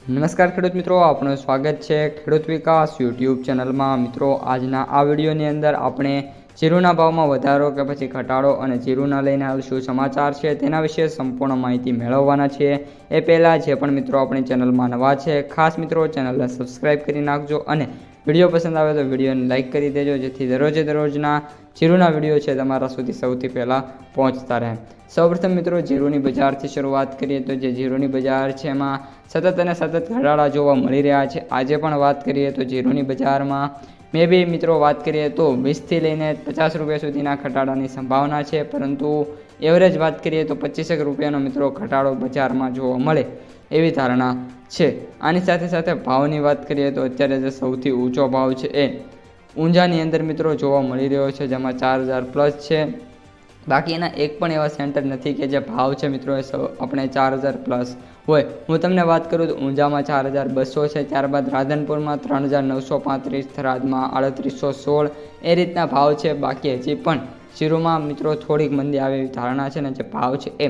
નમસ્કાર ખેડૂત મિત્રો, આપનું સ્વાગત છે ખેડૂત વિકાસ યુટ્યુબ ચેનલમાં। મિત્રો, આજના આ વિડીયોની અંદર આપણે જીરુના ભાવમાં વધારો કે પછી ઘટાડો અને જીરુના લઈને હાલ શું સમાચાર છે તેના વિશે સંપૂર્ણ માહિતી મેળવવાના છીએ। એ પહેલાં જે પણ મિત્રો આપણી ચેનલમાં નવા છે, ખાસ મિત્રો ચેનલને સબસ્ક્રાઈબ કરી નાખજો અને વિડીયો પસંદ આવે તો વિડીયોને લાઇક કરી દેજો, જેથી દરરોજના જીરુના વિડીયો છે તમારા સુધી સૌથી પહેલાં પહોંચતા રહે। સૌપ્રથમ મિત્રો જીરુની બજારથી શરૂઆત કરીએ તો જે જીરુની બજાર છે એમાં સતત અને સતત ઘટાડા જોવા મળી રહ્યા છે। આજે પણ વાત કરીએ તો જીરુની બજારમાં મે બી મિત્રો વાત કરીએ તો 20થી લઈને 50 રૂપિયા સુધીના ઘટાડાની સંભાવના છે, પરંતુ એવરેજ વાત કરીએ તો 25 રૂપિયાનો મિત્રો ઘટાડો બજારમાં જોવા મળે એવી ધારણા છે। આની સાથે સાથે ભાવની વાત કરીએ તો અત્યારે જે સૌથી ઊંચો ભાવ છે એ ઊંઝાની અંદર મિત્રો જોવા મળી રહ્યો છે, જેમાં 4000 પ્લસ છે। બાકી એના એક પણ એવા સેન્ટર નથી કે જે ભાવ છે મિત્રો એ આપણે 4000 પ્લસ હોય। હું તમને વાત કરું તો ઊંઝામાં 4200 છે, ત્યારબાદ રાધનપુરમાં 3935, થરાદમાં 3816 એ રીતના ભાવ છે। બાકી હજી પણ જીરુમાં મિત્રો થોડીક મંદી આવે એવી ધારણા છે ને જે ભાવ છે એ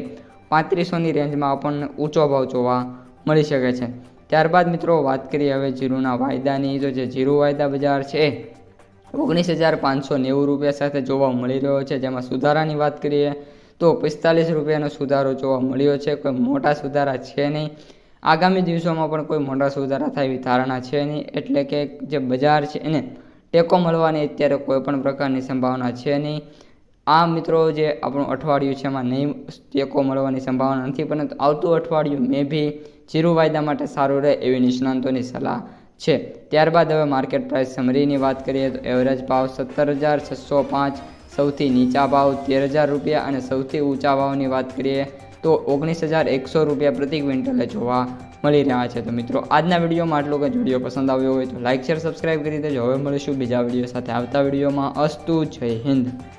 3500ની રેન્જમાં આપણને ઊંચો ભાવ જોવા મળી શકે છે। ત્યારબાદ મિત્રો વાત કરીએ હવે જીરુના વાયદાની, તો જે જીરુ વાયદા બજાર છે એ 19590 રૂપિયા સાથે જોવા મળી રહ્યો છે, જેમાં સુધારાની વાત કરીએ તો 45 રૂપિયાનો સુધારો જોવા મળ્યો છે। કોઈ મોટા સુધારા છે નહીં, આગામી દિવસોમાં પણ કોઈ મોટા સુધારા થાય એવી ધારણા છે નહીં, એટલે કે જે બજાર છે એને ટેકો મળવાની અત્યારે કોઈ પણ પ્રકારની સંભાવના છે નહીં। આ મિત્રો જે આપણું અઠવાડિયું છે એમાં નહીં ટેકો મળવાની સંભાવના નથી, પરંતુ આવતું અઠવાડિયું મે બી જીરુ વાયદા માટે સારું રહે એવી નિષ્ણાંતોની સલાહ છે। ત્યારબાદ હવે માર્કેટ પ્રાઇસ સમરીની વાત કરીએ તો એવરેજ ભાવ 17605, સૌથી નીચા ભાવ 13000 રૂપિયા અને સૌથી ઊંચા ભાવની વાત કરીએ તો 19100 રૂપિયા પ્રતિ ક્વિન્ટલે જોવા મળી રહ્યા છે। તો મિત્રો આજના વિડીયોમાં આટલું જ। વિડીયો પસંદ આવ્યો હોય તો લાઇક શેર સબસ્ક્રાઈબ કરી દેજો। હવે મળીશું બીજા વિડીયો સાથે આવતા વિડીયોમાં। અસ્તુ, જય હિન્દ।